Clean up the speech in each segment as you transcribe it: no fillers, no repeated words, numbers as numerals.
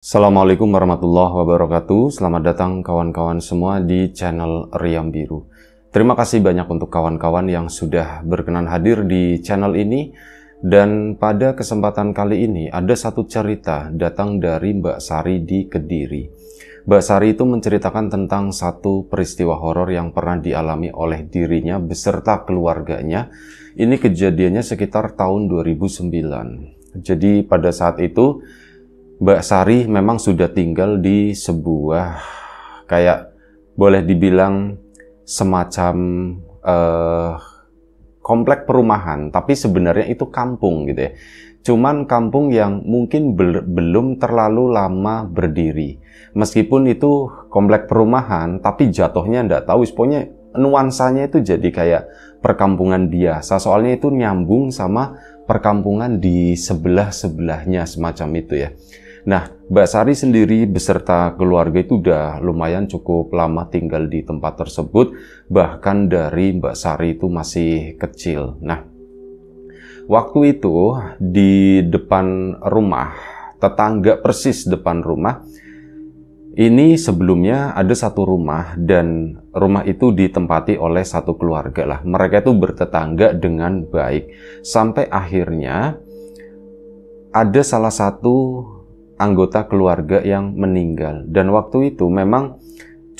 Assalamualaikum warahmatullahi wabarakatuh. Selamat datang kawan-kawan semua di channel Riam Biru. Terima kasih banyak untuk kawan-kawan yang sudah berkenan hadir di channel ini. Dan pada kesempatan kali ini ada satu cerita datang dari Mbak Sari di Kediri. Mbak Sari itu menceritakan tentang satu peristiwa horor yang pernah dialami oleh dirinya beserta keluarganya. Ini kejadiannya sekitar tahun 2009. Jadi pada saat itu Mbak Sari memang sudah tinggal di sebuah kayak boleh dibilang semacam komplek perumahan, tapi sebenarnya itu kampung gitu ya. Cuman kampung yang mungkin belum terlalu lama berdiri. Meskipun itu komplek perumahan, tapi jatuhnya nggak tahu, pokoknya nuansanya itu jadi kayak perkampungan biasa. Soalnya itu nyambung sama perkampungan di sebelah-sebelahnya semacam itu ya. Nah, Mbak Sari sendiri beserta keluarga itu udah lumayan cukup lama tinggal di tempat tersebut, bahkan dari Mbak Sari itu masih kecil. Nah, waktu itu di depan rumah, tetangga persis depan rumah, ini sebelumnya ada satu rumah dan rumah itu ditempati oleh satu keluarga lah. Mereka itu bertetangga dengan baik. Sampai akhirnya ada salah satu anggota keluarga yang meninggal. Dan waktu itu memang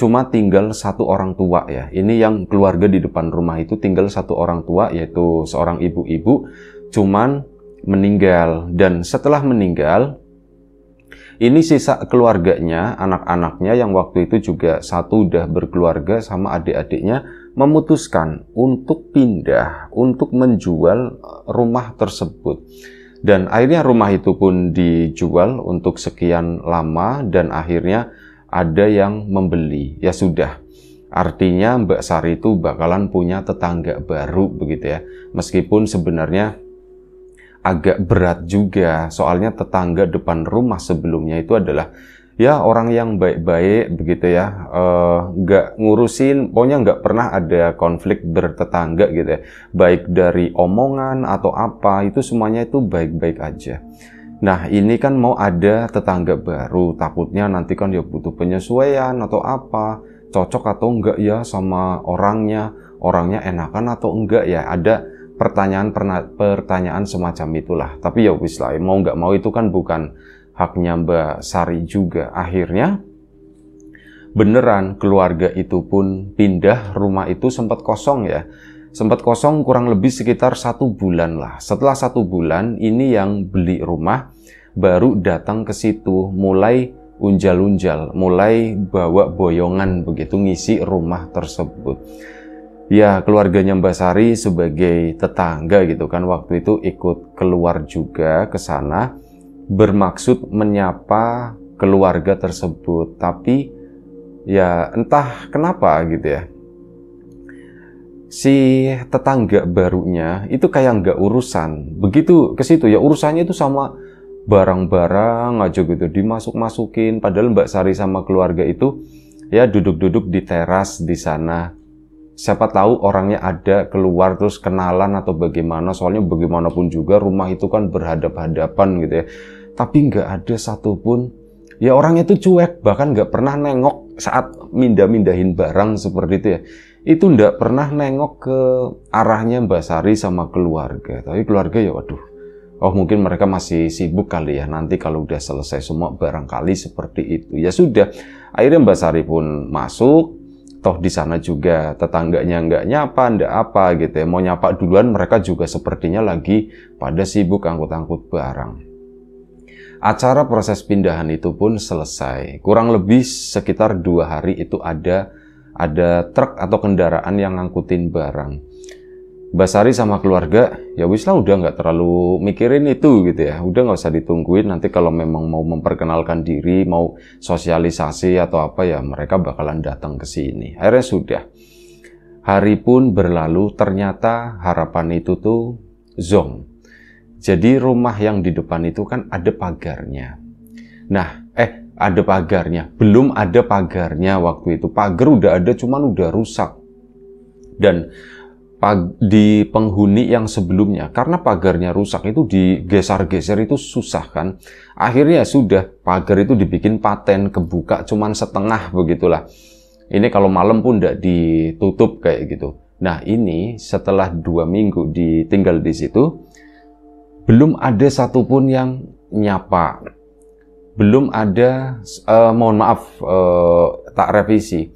cuma tinggal satu orang tua ya. Ini yang keluarga di depan rumah itu tinggal satu orang tua, yaitu seorang ibu-ibu, cuman meninggal. Dan setelah meninggal, ini sisa keluarganya, anak-anaknya yang waktu itu juga satu udah berkeluarga sama adik-adiknya, memutuskan untuk pindah, untuk menjual rumah tersebut. Dan akhirnya rumah itu pun dijual untuk sekian lama dan akhirnya ada yang membeli. Ya sudah, artinya Mbak Sari itu bakalan punya tetangga baru begitu ya. Meskipun sebenarnya agak berat juga, soalnya tetangga depan rumah sebelumnya itu adalah ya orang yang baik-baik begitu ya, nggak ngurusin, pokoknya nggak pernah ada konflik bertetangga gitu ya, baik dari omongan atau apa, itu semuanya itu baik-baik aja. Nah ini kan mau ada tetangga baru, takutnya nanti kan ya butuh penyesuaian atau apa, cocok atau enggak ya sama orangnya enakan atau enggak ya, ada pertanyaan semacam itulah. Tapi ya wis lah, mau nggak mau itu kan bukan haknya Mbak Sari juga. Akhirnya beneran keluarga itu pun pindah, rumah itu sempat kosong ya. Sempat kosong kurang lebih sekitar 1 bulan lah. Setelah 1 bulan ini yang beli rumah baru datang ke situ, mulai unjal-unjal, mulai bawa boyongan begitu ngisi rumah tersebut. Ya keluarganya Mbak Sari sebagai tetangga gitu kan waktu itu ikut keluar juga ke sana, bermaksud menyapa keluarga tersebut, tapi ya entah kenapa gitu ya, si tetangga barunya itu kayak nggak urusan. Begitu ke situ ya urusannya itu sama barang-barang aja gitu, dimasuk-masukin. Padahal Mbak Sari sama keluarga itu ya duduk-duduk di teras di sana. Siapa tahu orangnya ada keluar terus kenalan atau bagaimana, soalnya bagaimanapun juga rumah itu kan berhadap-hadapan gitu ya. Tapi nggak ada satupun, ya orangnya itu cuek, bahkan nggak pernah nengok saat mindahin barang seperti itu ya. Itu nggak pernah nengok ke arahnya Mbak Sari sama keluarga. Tapi keluarga ya waduh, oh mungkin mereka masih sibuk kali ya, nanti kalau udah selesai semua barangkali seperti itu. Ya sudah, akhirnya Mbak Sari pun masuk. Toh di sana juga tetangganya nggak nyapa, nggak apa gitu ya. Mau nyapa duluan, mereka juga sepertinya lagi pada sibuk angkut-angkut barang. Acara proses pindahan itu pun selesai. Kurang lebih sekitar 2 hari itu ada truk atau kendaraan yang ngangkutin barang. Mbak Sari sama keluarga ya wis lah udah nggak terlalu mikirin itu gitu ya. Udah nggak usah ditungguin, nanti kalau memang mau memperkenalkan diri, mau sosialisasi atau apa ya mereka bakalan datang ke sini. Akhirnya sudah. Hari pun berlalu, ternyata harapan itu tuh zonk. Jadi rumah yang di depan itu kan ada pagarnya. Nah, ada pagarnya. Belum ada pagarnya waktu itu. Pagar udah ada, cuman udah rusak. Dan di penghuni yang sebelumnya. Karena pagarnya rusak itu digeser-geser itu susah kan. Akhirnya sudah pagar itu dibikin paten, kebuka cuman setengah begitulah. Ini kalau malam pun tidak ditutup kayak gitu. Nah ini setelah 2 minggu ditinggal di situ, belum ada satupun yang nyapa. Belum ada, mohon maaf, tak revisi.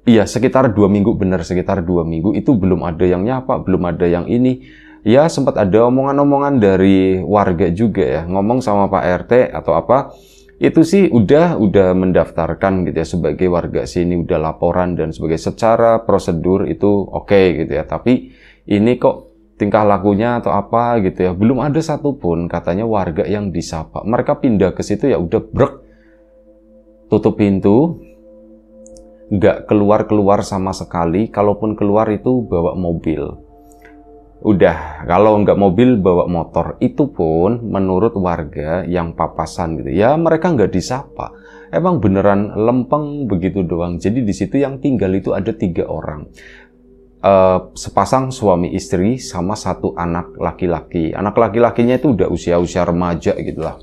Iya, sekitar 2 minggu, benar sekitar 2 minggu itu belum ada yang nyapa, belum ada yang ini. Ya sempat ada omongan-omongan dari warga juga ya, ngomong sama Pak RT atau apa. Itu sih udah mendaftarkan gitu ya sebagai warga sini, udah laporan dan sebagai secara prosedur itu oke gitu ya. Tapi ini kok tingkah lakunya atau apa gitu ya, belum ada satupun katanya warga yang disapa. Mereka pindah ke situ ya udah brek, tutup pintu, nggak keluar sama sekali. Kalaupun keluar itu bawa mobil. Udah, kalau nggak mobil bawa motor. Itu pun menurut warga yang papasan gitu. Ya mereka nggak disapa. Emang beneran lempeng begitu doang. Jadi di situ yang tinggal itu ada 3 orang. Sepasang suami istri sama 1 anak laki-laki. Anak laki-lakinya itu udah usia-usia remaja gitu lah.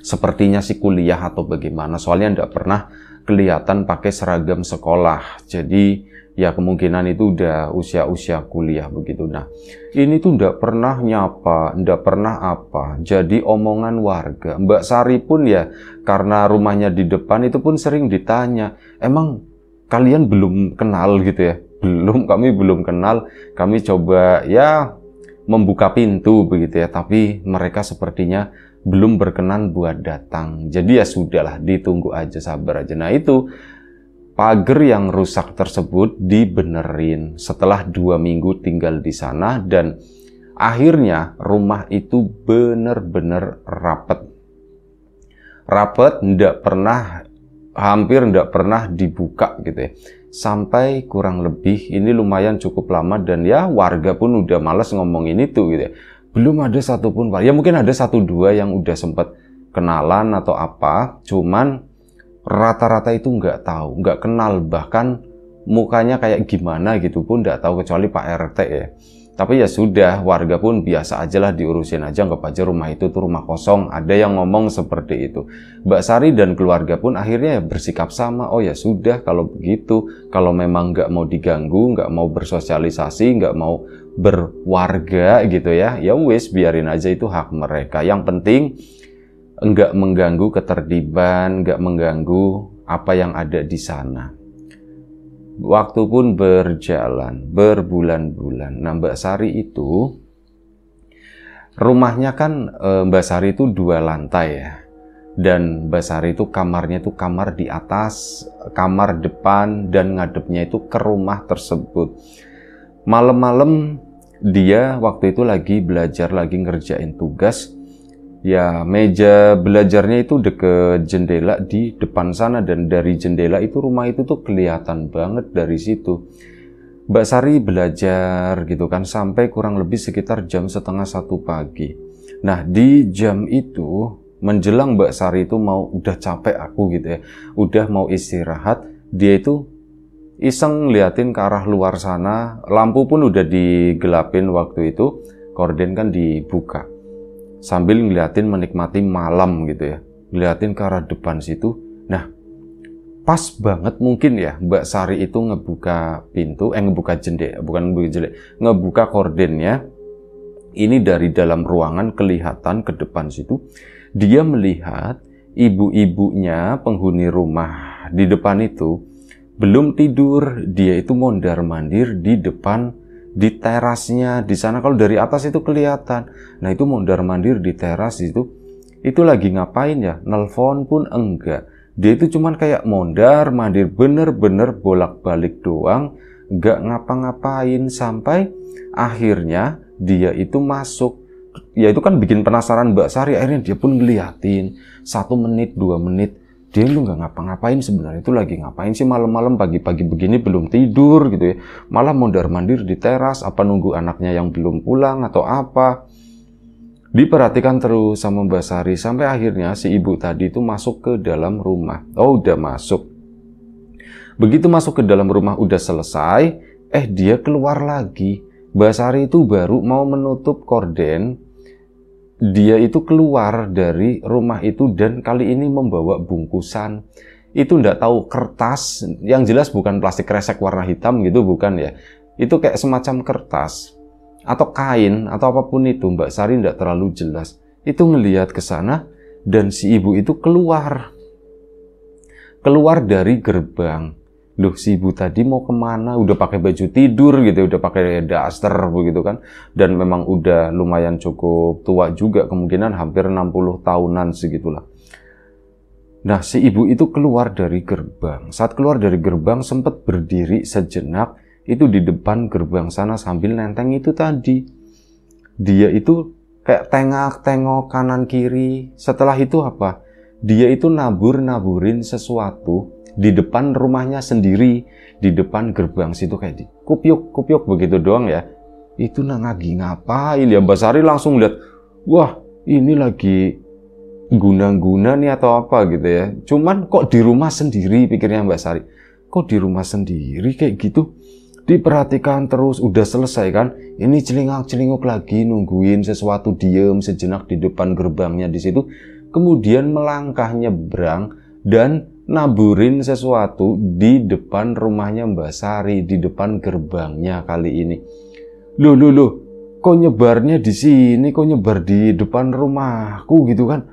Sepertinya sih kuliah atau bagaimana. Soalnya nggak pernah kelihatan pakai seragam sekolah. Jadi ya kemungkinan itu udah usia-usia kuliah begitu. Nah ini tuh nggak pernah nyapa, nggak pernah apa. Jadi omongan warga. Mbak Sari pun ya karena rumahnya di depan itu pun sering ditanya, emang kalian belum kenal gitu ya? Belum, kami belum kenal. Kami coba ya membuka pintu begitu ya. Tapi mereka sepertinya belum berkenan buat datang. Jadi ya sudahlah, ditunggu aja, sabar aja. Nah itu pagar yang rusak tersebut dibenerin setelah 2 minggu tinggal di sana, dan akhirnya rumah itu bener-bener rapet, hampir ndak pernah dibuka gitu ya. Sampai kurang lebih ini lumayan cukup lama, dan ya warga pun udah males ngomongin itu gitu ya. Belum ada satupun, ya mungkin ada 1-2 yang udah sempat kenalan atau apa, cuman rata-rata itu nggak tahu, nggak kenal, bahkan mukanya kayak gimana gitu pun nggak tahu kecuali Pak RT ya. Tapi ya sudah, warga pun biasa aja lah, diurusin aja, anggap aja rumah itu tuh rumah kosong. Ada yang ngomong seperti itu. Mbak Sari dan keluarga pun akhirnya ya bersikap sama. Oh ya sudah, kalau begitu, kalau memang nggak mau diganggu, nggak mau bersosialisasi, nggak mau berwarga gitu ya, ya wis biarin aja, itu hak mereka. Yang penting nggak mengganggu ketertiban, nggak mengganggu apa yang ada di sana. Waktu pun berjalan, berbulan-bulan. Nah, Mbak Sari itu, rumahnya kan Mbak Sari itu 2 lantai ya. Dan Mbak Sari itu kamarnya itu kamar di atas, kamar depan, dan ngadepnya itu ke rumah tersebut. Malam-malam dia waktu itu lagi belajar, lagi ngerjain tugas. Ya, meja belajarnya itu deket jendela di depan sana, dan dari jendela itu rumah itu tuh kelihatan banget dari situ. Mbak Sari belajar gitu kan sampai kurang lebih sekitar jam 12:30 pagi. Nah, di jam itu menjelang Mbak Sari itu mau, udah capek aku gitu ya, udah mau istirahat, dia itu iseng liatin ke arah luar sana. Lampu pun udah digelapin waktu itu, korden kan dibuka. Sambil ngeliatin, menikmati malam gitu ya, ngeliatin ke arah depan situ. Nah, pas banget mungkin ya Mbak Sari itu ngebuka pintu, ngebuka jendela, bukan ngebuka jendela, ngebuka kordennya. Ini dari dalam ruangan kelihatan ke depan situ. Dia melihat ibu-ibunya penghuni rumah di depan itu belum tidur. Dia itu mondar-mandir di depan, di terasnya di sana. Kalau dari atas itu kelihatan. Nah itu mondar-mandir di teras itu lagi ngapain ya? Nelpon pun enggak. Dia itu cuman kayak mondar-mandir, bener-bener bolak-balik doang, enggak ngapa-ngapain, sampai akhirnya dia itu masuk. Ya itu kan bikin penasaran Mbak Sari. Akhirnya dia pun ngeliatin 1 menit, 2 menit. Dia lu nggak ngapa-ngapain sebenarnya, itu lagi ngapain sih malam-malam pagi-pagi begini, belum tidur gitu ya, malah mondar-mandir di teras, apa nunggu anaknya yang belum pulang atau apa. Diperhatikan terus sama Mbak Sari sampai akhirnya si ibu tadi itu masuk ke dalam rumah. Oh udah masuk. Begitu masuk ke dalam rumah udah selesai, dia keluar lagi. Mbak Sari itu baru mau menutup korden, dia itu keluar dari rumah itu dan kali ini membawa bungkusan. Itu ndak tahu kertas, yang jelas bukan plastik kresek warna hitam gitu, bukan ya. Itu kayak semacam kertas atau kain atau apapun itu, Mbak Sari ndak terlalu jelas. Itu ngelihat ke sana dan si ibu itu keluar dari gerbang. Loh, si ibu tadi mau kemana? Udah pakai baju tidur gitu, udah pakai daster begitu kan. Dan memang udah lumayan cukup tua juga, kemungkinan hampir 60 tahunan segitulah. Nah, si ibu itu keluar dari gerbang. Saat keluar dari gerbang sempat berdiri sejenak itu di depan gerbang sana sambil nenteng itu tadi. Dia itu kayak tengok-tengok kanan kiri. Setelah itu apa? Dia itu naburin sesuatu di depan rumahnya sendiri, di depan gerbang situ kayak di kupyuk begitu doang ya. Itu lagi ngapain ya? Mbak Sari langsung lihat, wah ini lagi guna-guna nih atau apa gitu ya. Cuman kok di rumah sendiri, pikirnya Mbak Sari. Kok di rumah sendiri kayak gitu? Diperhatikan terus, udah selesai kan? Ini celingak-celinguk lagi nungguin sesuatu, diem sejenak di depan gerbangnya di situ. Kemudian melangkah nyebrang dan naburin sesuatu di depan rumahnya Mbak Sari, di depan gerbangnya kali ini. Loh, kok nyebarnya di sini, kok nyebar di depan rumahku gitu kan?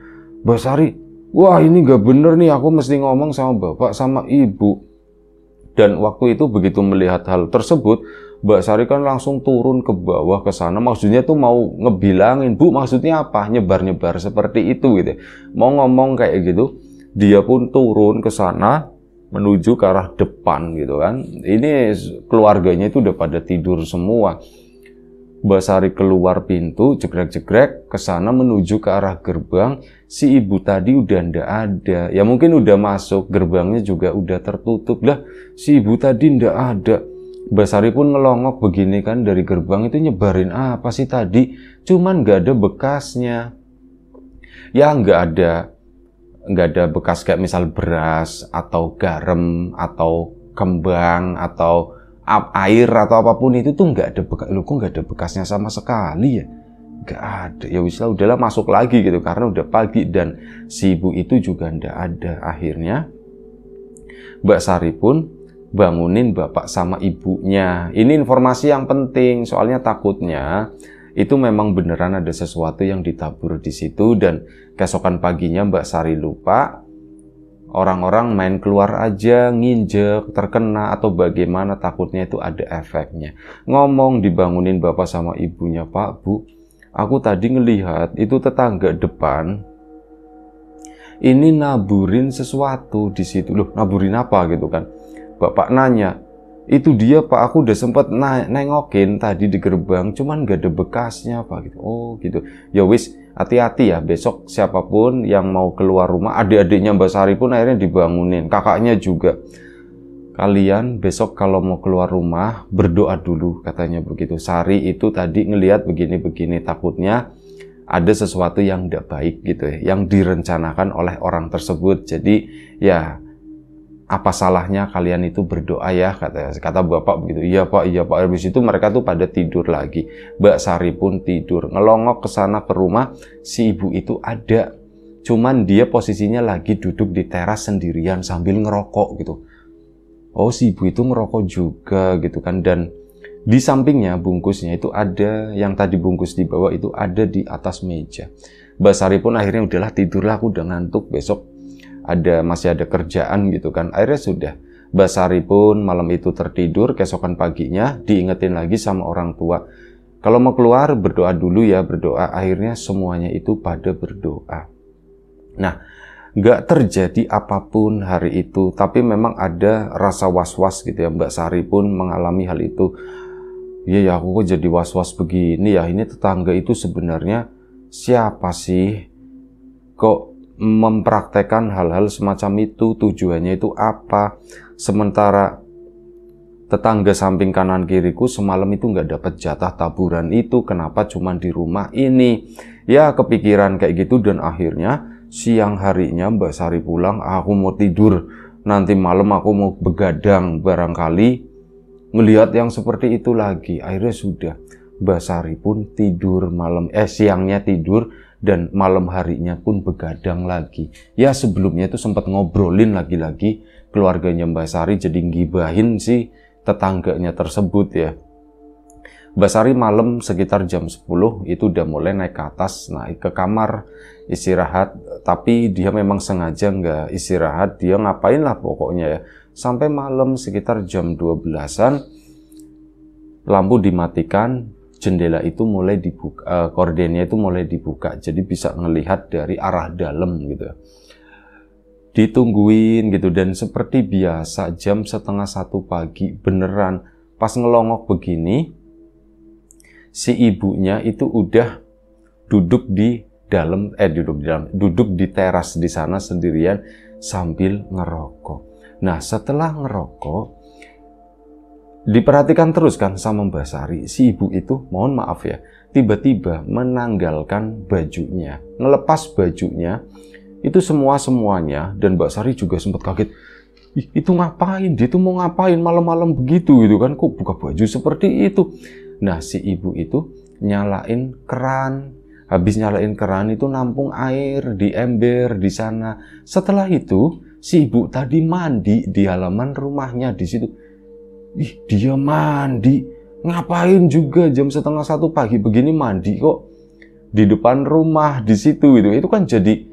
Mbak Sari, wah ini gak bener nih, aku mesti ngomong sama bapak sama ibu. Dan waktu itu begitu melihat hal tersebut, Mbak Sari kan langsung turun ke bawah ke sana. Maksudnya tuh mau ngebilangin, Bu maksudnya apa? Nyebar-nyebar seperti itu gitu. Mau ngomong kayak gitu. Dia pun turun ke sana menuju ke arah depan gitu kan. Ini keluarganya itu udah pada tidur semua. Mbak Sari keluar pintu, jegrek-jegrek ke sana menuju ke arah gerbang. Si ibu tadi udah ndak ada. Ya mungkin udah masuk, gerbangnya juga udah tertutup. Lah, si ibu tadi ndak ada. Mbak Sari pun ngelongok begini kan dari gerbang itu, nyebarin apa sih tadi? Cuman nggak ada bekasnya. Ya nggak ada bekas kayak misal beras atau garam atau kembang atau air atau apapun itu tuh nggak ada bekas. Loh, kok nggak ada bekasnya sama sekali ya? Nggak ada. Ya wis lah, udahlah masuk lagi gitu karena udah pagi dan si ibu itu juga nggak ada. Akhirnya Mbak Sari pun bangunin bapak sama ibunya. Ini informasi yang penting soalnya takutnya itu memang beneran ada sesuatu yang ditabur di situ dan keesokan paginya Mbak Sari lupa, orang-orang main keluar aja, nginjek, terkena atau bagaimana, takutnya itu ada efeknya. Ngomong dibangunin bapak sama ibunya, Pak, Bu, aku tadi ngelihat itu tetangga depan ini naburin sesuatu di situ. Loh, naburin apa gitu kan? Bapak nanya, itu dia Pak, aku udah sempat nengokin tadi di gerbang, cuman gak ada bekasnya Pak gitu. Oh gitu. Ya wis, hati-hati ya, besok siapapun yang mau keluar rumah, adik-adiknya Mbak Sari pun akhirnya dibangunin, kakaknya juga. Kalian besok kalau mau keluar rumah, berdoa dulu, katanya begitu. Sari itu tadi ngelihat begini-begini, takutnya ada sesuatu yang tidak baik gitu ya, yang direncanakan oleh orang tersebut. Jadi ya, apa salahnya kalian itu berdoa ya, kata bapak begitu. Iya pak. Habis itu mereka tuh pada tidur lagi. Mbak Sari pun tidur, ngelongok ke sana ke rumah. Si ibu itu ada, cuman dia posisinya lagi duduk di teras sendirian sambil ngerokok gitu. Oh, si ibu itu ngerokok juga gitu kan. Dan di sampingnya bungkusnya itu ada, yang tadi bungkus di bawah itu ada di atas meja. Mbak Sari pun akhirnya udahlah tidurlah, aku udah ngantuk, besok masih ada kerjaan gitu kan. Akhirnya sudah, Mbak Sari pun malam itu tertidur. Keesokan paginya diingetin lagi sama orang tua, kalau mau keluar berdoa dulu ya, berdoa. Akhirnya semuanya itu pada berdoa. Nah, nggak terjadi apapun hari itu, tapi memang ada rasa was-was gitu ya. Mbak Sari pun mengalami hal itu. Ya aku kok jadi was-was begini ya, ini tetangga itu sebenarnya siapa sih? Kok mempraktekkan hal-hal semacam itu, tujuannya itu apa? Sementara tetangga samping kanan kiriku semalam itu nggak dapat jatah taburan itu, kenapa cuman di rumah ini? Ya kepikiran kayak gitu dan akhirnya siang harinya Mbak Sari pulang, aku mau tidur, nanti malam aku mau begadang, barangkali ngelihat yang seperti itu lagi. Akhirnya sudah, Mbak Sari pun tidur siangnya tidur, dan malam harinya pun begadang lagi. Ya sebelumnya itu sempat ngobrolin lagi-lagi keluarganya Mbak Sari, jadi ngibahin si tetangganya tersebut ya. Mbak Sari malam sekitar jam 10 itu udah mulai naik ke atas, naik ke kamar istirahat, tapi dia memang sengaja nggak istirahat, dia ngapain lah pokoknya ya. Sampai malam sekitar jam 12-an, lampu dimatikan, jendela itu mulai dibuka, kordennya itu mulai dibuka, jadi bisa ngelihat dari arah dalam gitu. Ditungguin gitu, dan seperti biasa jam 12:30 pagi, beneran pas ngelongok begini, si ibunya itu udah duduk di teras di sana sendirian sambil ngerokok. Nah, setelah ngerokok, diperhatikan terus kan sama Mbak Sari, si ibu itu, mohon maaf ya, tiba-tiba menanggalkan bajunya, ngelepas bajunya, itu semuanya, dan Mbak Sari juga sempat kaget. Itu ngapain? Dia itu mau ngapain malam-malam begitu gitu kan? Kok buka baju seperti itu? Nah, si ibu itu nyalain keran. Habis nyalain keran itu nampung air di ember di sana. Setelah itu, si ibu tadi mandi di halaman rumahnya di situ. Dia mandi. Ngapain juga jam 12:30 pagi begini mandi kok di depan rumah di situ gitu. Itu kan jadi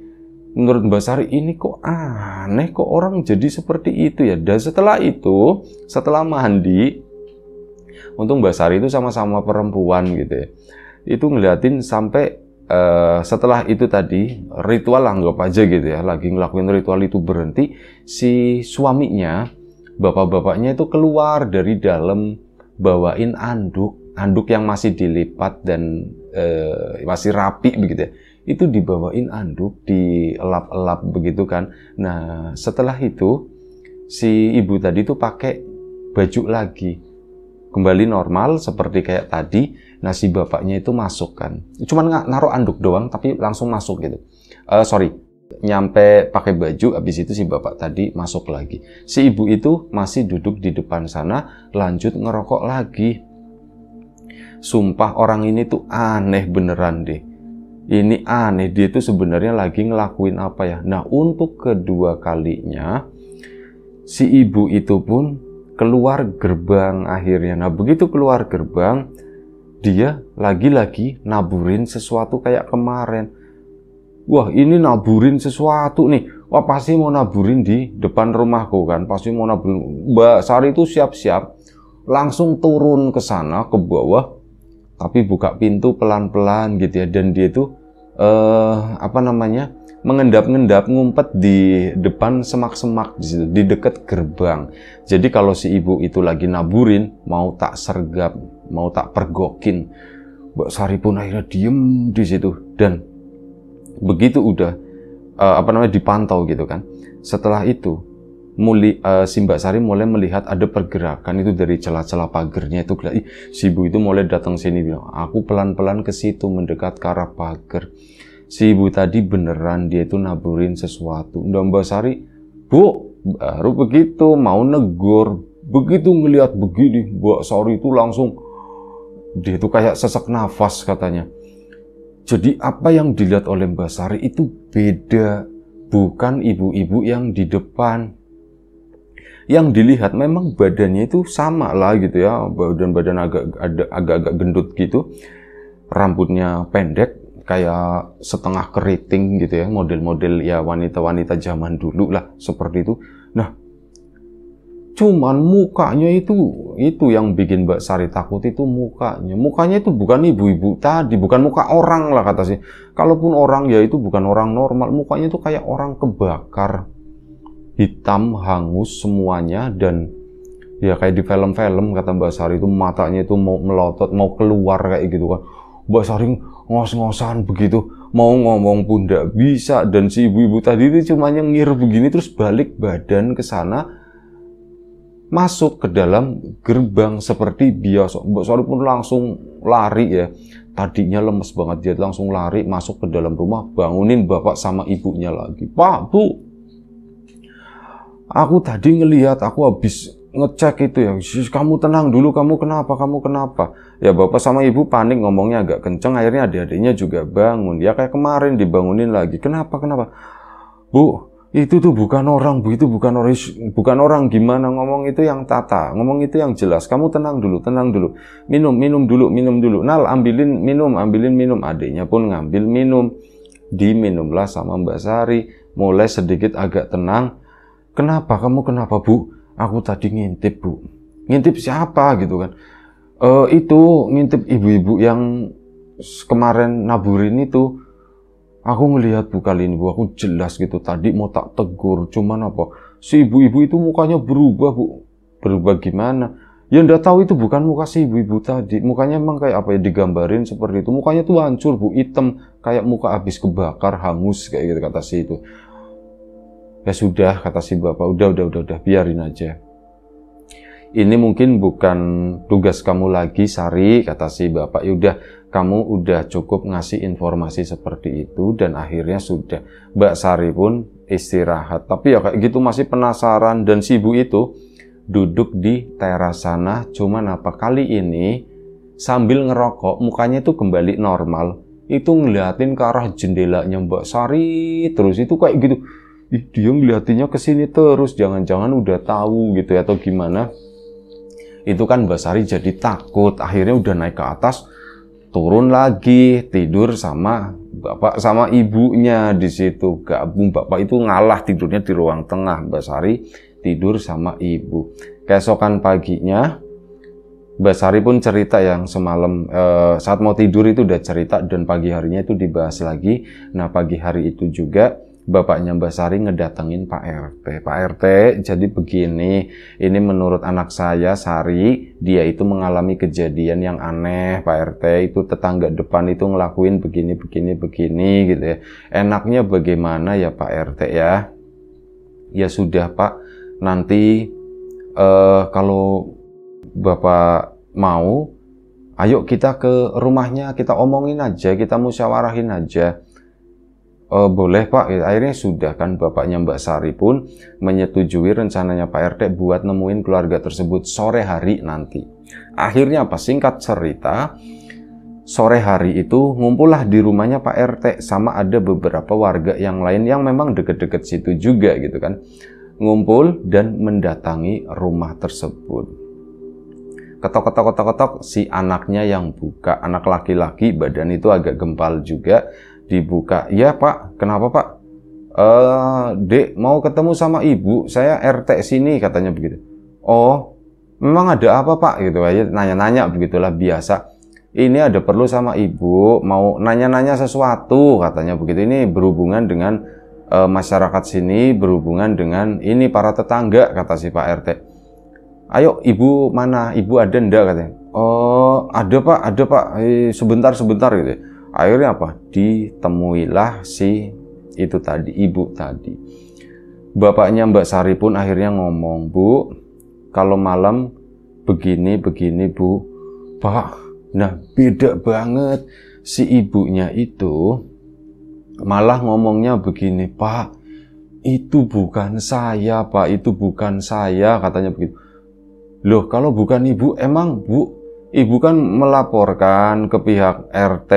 menurut Mbak Sari ini kok aneh, kok orang jadi seperti itu ya. Dan setelah itu, setelah mandi, untung Mbak Sari itu sama-sama perempuan gitu ya, itu ngeliatin sampai setelah itu tadi ritual anggap aja gitu ya, lagi ngelakuin ritual itu berhenti, si suaminya, bapak-bapaknya itu keluar dari dalam bawain anduk yang masih dilipat dan masih rapi begitu ya. Itu dibawain anduk, dielap-elap begitu kan. Nah, setelah itu si ibu tadi tuh pakai baju lagi, kembali normal seperti kayak tadi. Nah, si bapaknya itu masuk kan, cuman nggak naruh anduk doang tapi langsung masuk gitu. Nyampe pakai baju, habis itu si bapak tadi masuk lagi. Si ibu itu masih duduk di depan sana, lanjut ngerokok lagi. Sumpah orang ini tuh aneh beneran deh. Ini aneh, dia tuh sebenarnya lagi ngelakuin apa ya. Nah, untuk kedua kalinya, si ibu itu pun keluar gerbang akhirnya. Nah, begitu keluar gerbang, dia lagi-lagi naburin sesuatu kayak kemarin. Wah, ini naburin sesuatu nih. Wah, pasti mau naburin di depan rumahku kan. Pasti mau naburin. Mbak Sari itu siap-siap langsung turun ke sana, ke bawah. Tapi buka pintu pelan-pelan gitu ya. Dan dia itu mengendap-endap, ngumpet di depan semak-semak di situ, di dekat gerbang. Jadi kalau si ibu itu lagi naburin, mau tak sergap, mau tak pergokin, Mbak Sari pun akhirnya diem di situ. Dan begitu udah dipantau gitu kan. Setelah itu si Mbak Sari mulai melihat ada pergerakan itu dari celah-celah pagernya itu. Si ibu itu mulai datang sini bilang, aku pelan-pelan ke situ mendekat ke arah pagar. Si ibu tadi beneran dia itu naburin sesuatu. Dan Mbak Sari, Bu, baru begitu mau negur, begitu ngelihat begini, Mbak Sari itu langsung dia itu kayak sesak nafas katanya. Jadi apa yang dilihat oleh Mbak Sari itu beda, bukan ibu-ibu yang di depan. Yang dilihat memang badannya itu sama lah gitu ya, badan agak-agak gendut gitu, rambutnya pendek kayak setengah keriting gitu ya, model-model ya wanita-wanita zaman dulu lah seperti itu. Nah, cuman mukanya itu yang bikin Mbak Sari takut itu mukanya itu bukan ibu-ibu tadi, bukan muka orang lah kata sih. Kalaupun orang ya itu bukan orang normal, mukanya itu kayak orang kebakar. Hitam, hangus semuanya, dan ya kayak di film-film kata Mbak Sari itu matanya itu mau melotot, mau keluar kayak gitu kan. Mbak Sari ngos-ngosan begitu, mau ngomong pun tidak bisa, dan si ibu-ibu tadi itu cuma nyengir begini terus balik badan ke sana, masuk ke dalam gerbang seperti biasa. Mbak Sari pun langsung lari ya. Tadinya lemes banget, dia langsung lari masuk ke dalam rumah, bangunin bapak sama ibunya lagi. Pak, Bu, aku tadi ngelihat, aku habis ngecek itu ya, kamu tenang dulu, kamu kenapa? Ya bapak sama ibu panik, ngomongnya agak kenceng, akhirnya adik-adiknya juga bangun. Ya kayak kemarin dibangunin lagi, kenapa? Bu, itu tuh bukan orang, Bu, itu bukan orang, gimana ngomong itu yang tata, ngomong itu yang jelas, kamu tenang dulu, minum dulu, Nal, ambilin minum, adiknya pun ngambil minum, diminumlah sama Mbak Sari, mulai sedikit agak tenang. Kenapa, Bu? Aku tadi ngintip, Bu. Ngintip siapa gitu kan? Itu ngintip ibu-ibu yang kemarin naburin itu. Aku ngelihat, Bu, kali ini, Bu, aku jelas gitu. Tadi mau tak tegur, cuman apa? Si ibu-ibu itu mukanya berubah, Bu. Berubah gimana? Ya ndak tahu, itu bukan muka si ibu-ibu tadi. Mukanya emang kayak apa ya, digambarin seperti itu. Mukanya tuh hancur, Bu, hitam, kayak muka habis kebakar, hangus kayak gitu kata si itu. Ya sudah, kata si bapak, udah, biarin aja. Ini mungkin bukan tugas kamu lagi, Sari, kata si bapak. Yaudah, kamu udah cukup ngasih informasi seperti itu, dan akhirnya sudah. Mbak Sari pun istirahat. Tapi ya kayak gitu masih penasaran, dan si ibu itu duduk di teras sana. Cuman apa, kali ini sambil ngerokok, mukanya itu kembali normal. Itu ngeliatin ke arah jendelanya Mbak Sari terus, itu kayak gitu. Dia ngeliatinnya ke sini terus, jangan-jangan udah tahu gitu ya, atau gimana. Itu kan Mbak Sari jadi takut, akhirnya udah naik ke atas, turun lagi, tidur sama bapak sama ibunya di situ. Gabung, bapak itu ngalah tidurnya di ruang tengah, Mbak Sari tidur sama ibu. Keesokan paginya Mbak Sari pun cerita yang semalam saat mau tidur itu udah cerita, dan pagi harinya itu dibahas lagi. Nah, pagi hari itu juga bapaknya Mbak Sari ngedatengin Pak RT. Pak RT, jadi begini, ini menurut anak saya, Sari, dia itu mengalami kejadian yang aneh, Pak RT. Itu tetangga depan itu ngelakuin begini gitu ya. Enaknya bagaimana ya Pak RT ya? Ya sudah Pak, nanti kalau Bapak mau, ayo kita ke rumahnya, kita omongin aja, kita musyawarahin aja. Boleh Pak, akhirnya sudah kan bapaknya Mbak Sari pun menyetujui rencananya Pak RT buat nemuin keluarga tersebut sore hari nanti. Akhirnya apa, singkat cerita, sore hari itu ngumpullah di rumahnya Pak RT sama ada beberapa warga yang lain yang memang deket-deket situ juga gitu kan. Ngumpul dan mendatangi rumah tersebut. Ketok, si anaknya yang buka, anak laki-laki, badan itu agak gempal juga. Dibuka, ya Pak, kenapa Pak? Dek, mau ketemu sama ibu, saya RT sini, katanya begitu. Oh, memang ada apa Pak? Gitu aja, nanya-nanya begitulah biasa. Ini ada perlu sama ibu, mau nanya-nanya sesuatu, katanya begitu. Ini berhubungan dengan masyarakat sini, berhubungan dengan ini para tetangga, kata si Pak RT. Ayo, ibu mana? Ibu ada ndak, katanya. Oh, ada Pak, sebentar gitu. Akhirnya apa? Ditemuilah si itu tadi, ibu tadi. Bapaknya Mbak Sari pun akhirnya ngomong, Bu, kalau malam begini Bu. Pak, nah beda banget. Si ibunya itu malah ngomongnya begini, Pak, itu bukan saya Pak, itu bukan saya, katanya begitu. Loh, kalau bukan ibu, emang Bu, ibu kan melaporkan ke pihak RT.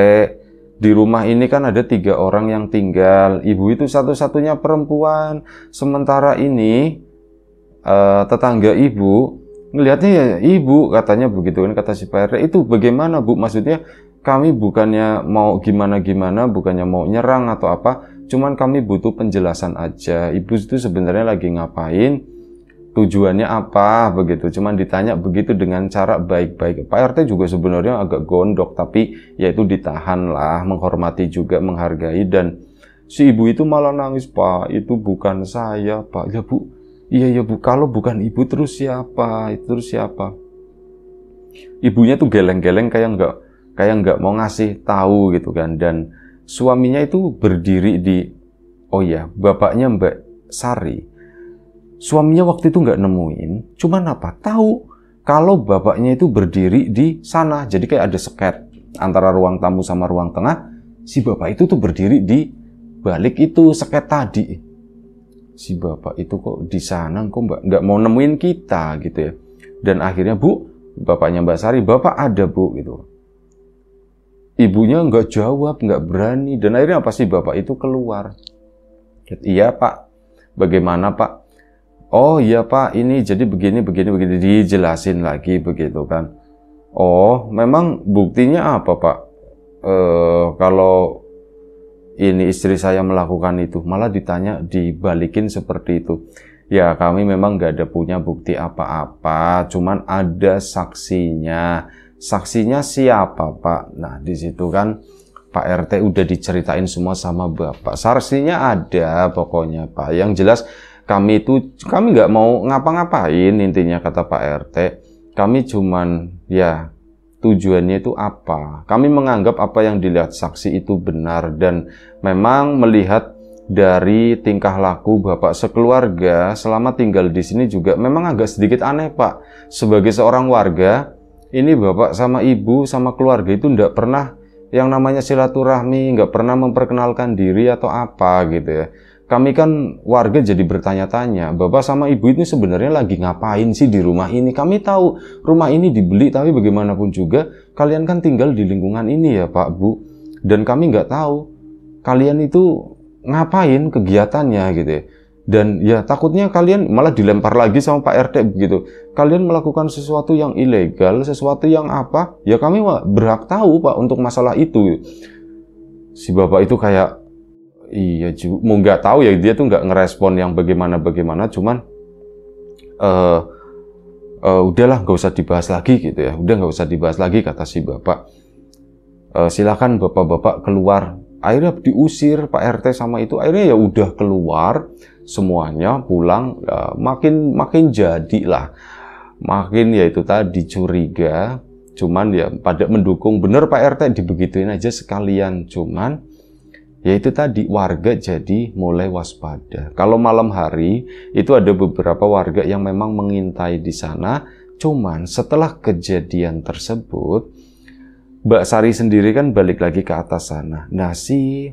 Di rumah ini kan ada 3 orang yang tinggal. Ibu itu satu-satunya perempuan. Sementara ini tetangga ibu ngelihatnya ya ibu, katanya begitu kan, kata si Pak RT. Itu bagaimana Bu? Maksudnya kami bukannya mau gimana-gimana, bukannya mau nyerang atau apa. Cuman kami butuh penjelasan aja. Ibu itu sebenarnya lagi ngapain? Tujuannya apa begitu, cuman ditanya begitu dengan cara baik-baik. Pak RT juga sebenarnya agak gondok, tapi ya itu ditahan lah, menghormati juga, menghargai. Dan si ibu itu malah nangis, Pak, itu bukan saya Pak. Ya Bu, iya Bu, kalau bukan ibu terus siapa? Terus siapa? Ibunya tuh geleng-geleng kayak nggak mau ngasih tahu gitu kan. Dan suaminya itu berdiri di, oh ya, bapaknya Mbak Sari, suaminya waktu itu nggak nemuin, cuman apa? Tahu kalau bapaknya itu berdiri di sana. Jadi kayak ada seket antara ruang tamu sama ruang tengah. Si bapak itu tuh berdiri di balik itu seket tadi. si bapak itu kok di sana kok nggak mau nemuin kita gitu ya. Dan akhirnya, Bu, bapaknya Mbak Sari, Bapak ada, Bu, gitu. Ibunya nggak jawab, nggak berani, dan akhirnya apa sih, bapak itu keluar. Iya, Pak. Bagaimana, Pak? Oh iya, Pak, ini jadi begini dijelasin lagi begitu kan. Oh, memang buktinya apa, Pak? Kalau ini istri saya melakukan itu, malah ditanya, dibalikin seperti itu. Ya, kami memang nggak ada punya bukti apa-apa, cuman ada saksinya. Saksinya siapa, Pak? Nah, di situ kan Pak RT udah diceritain semua sama Bapak. Saksinya ada pokoknya, Pak. Yang jelas kami nggak mau ngapa-ngapain, intinya kata Pak RT. Kami cuman, ya, tujuannya itu apa? Kami menganggap apa yang dilihat saksi itu benar, dan memang melihat dari tingkah laku Bapak sekeluarga selama tinggal di sini juga memang agak sedikit aneh, Pak. Sebagai seorang warga, ini Bapak sama Ibu sama keluarga itu nggak pernah yang namanya silaturahmi, nggak pernah memperkenalkan diri atau apa gitu ya. Kami kan warga jadi bertanya-tanya, Bapak sama Ibu ini sebenarnya lagi ngapain sih di rumah ini? Kami tahu rumah ini dibeli, tapi bagaimanapun juga kalian kan tinggal di lingkungan ini ya, Pak, Bu. Dan kami nggak tahu kalian itu ngapain kegiatannya gitu ya. Dan ya takutnya kalian malah dilempar lagi sama Pak RT begitu. Kalian melakukan sesuatu yang ilegal, sesuatu yang apa? Ya kami berhak tahu, Pak, untuk masalah itu. Si Bapak itu kayak, iya juga, mau nggak tahu ya, dia tuh nggak ngerespon yang bagaimana, cuman udahlah nggak usah dibahas lagi gitu ya, udah nggak usah dibahas lagi kata si Bapak. Silakan bapak-bapak keluar. Akhirnya diusir Pak RT sama itu, akhirnya ya udah keluar semuanya pulang. Ya, makin jadilah, makin ya itu tadi curiga. Cuman ya pada mendukung, bener Pak RT dibegituin aja sekalian, cuman ya itu tadi, warga jadi mulai waspada. Kalau malam hari itu ada beberapa warga yang memang mengintai di sana. Cuman setelah kejadian tersebut, Mbak Sari sendiri kan balik lagi ke atas sana. Nah, si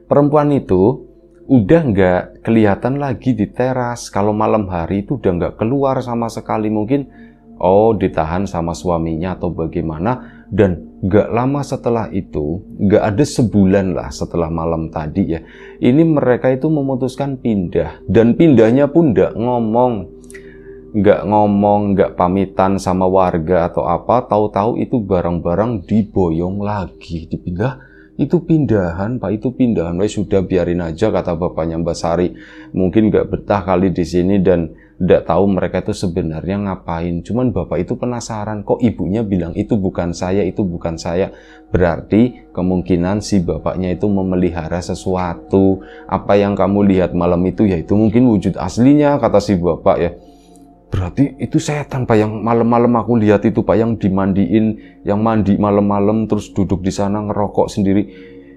perempuan itu udah nggak kelihatan lagi di teras. Kalau malam hari itu udah nggak keluar sama sekali. Mungkin ditahan sama suaminya atau bagaimana. Dan gak lama setelah itu, gak ada sebulan lah setelah malam tadi ya, ini mereka itu memutuskan pindah. Dan pindahnya pun gak ngomong, gak pamitan sama warga atau apa. Tahu-tahu itu barang-barang diboyong lagi, dipindah. Itu pindahan, Pak, itu pindahan. Wah, sudah biarin aja kata bapaknya Mbak Sari. Mungkin gak betah kali di sini dan tidak tahu mereka itu sebenarnya ngapain. Cuman bapak itu penasaran, kok ibunya bilang itu bukan saya, itu bukan saya. Berarti kemungkinan si bapaknya itu memelihara sesuatu. Apa yang kamu lihat malam itu ya itu mungkin wujud aslinya, kata si bapak ya. Berarti itu setan, Pak, yang malam-malam aku lihat itu, Pak, yang dimandiin, yang mandi malam-malam terus duduk di sana ngerokok sendiri.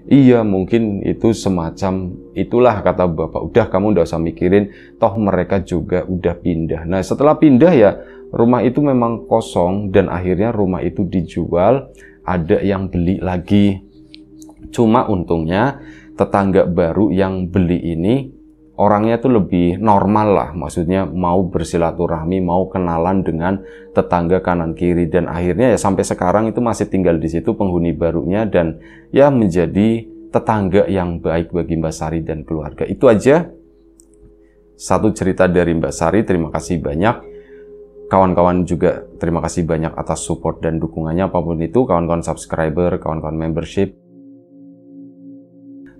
Iya, mungkin itu semacam itulah, kata bapak. Udah, kamu udah usah mikirin, toh mereka juga udah pindah. Nah, setelah pindah ya, rumah itu memang kosong dan akhirnya rumah itu dijual, ada yang beli lagi. Cuma untungnya tetangga baru yang beli ini orangnya tuh lebih normal lah, maksudnya mau bersilaturahmi, mau kenalan dengan tetangga kanan kiri, dan akhirnya ya sampai sekarang itu masih tinggal di situ penghuni barunya, dan ya menjadi tetangga yang baik bagi Mbak Sari dan keluarga. Itu aja satu cerita dari Mbak Sari. Terima kasih banyak. Kawan-kawan juga terima kasih banyak atas support dan dukungannya, apapun itu, kawan-kawan subscriber, kawan-kawan membership,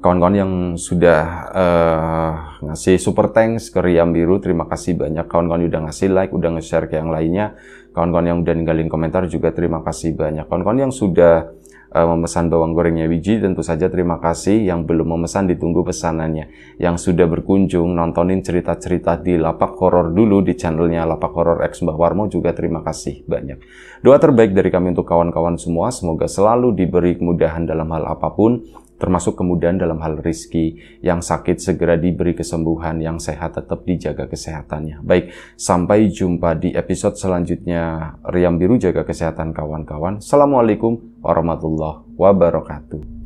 kawan-kawan yang sudah ngasih super thanks ke Riam Biru, terima kasih banyak. Kawan-kawan udah ngasih like, udah nge-share ke yang lainnya. Kawan-kawan yang udah ninggalin komentar juga terima kasih banyak. Kawan-kawan yang sudah memesan bawang gorengnya Wiji, tentu saja terima kasih. Yang belum memesan, ditunggu pesanannya. Yang sudah berkunjung nontonin cerita-cerita di Lapak Horor dulu di channelnya Lapak Horor X Mbah Warmo juga terima kasih banyak. Doa terbaik dari kami untuk kawan-kawan semua, semoga selalu diberi kemudahan dalam hal apapun, termasuk kemudahan dalam hal rizki. Yang sakit segera diberi kesembuhan, yang sehat tetap dijaga kesehatannya. Baik, sampai jumpa di episode selanjutnya. Riam Biru, jaga kesehatan kawan-kawan. Assalamualaikum warahmatullahi wabarakatuh.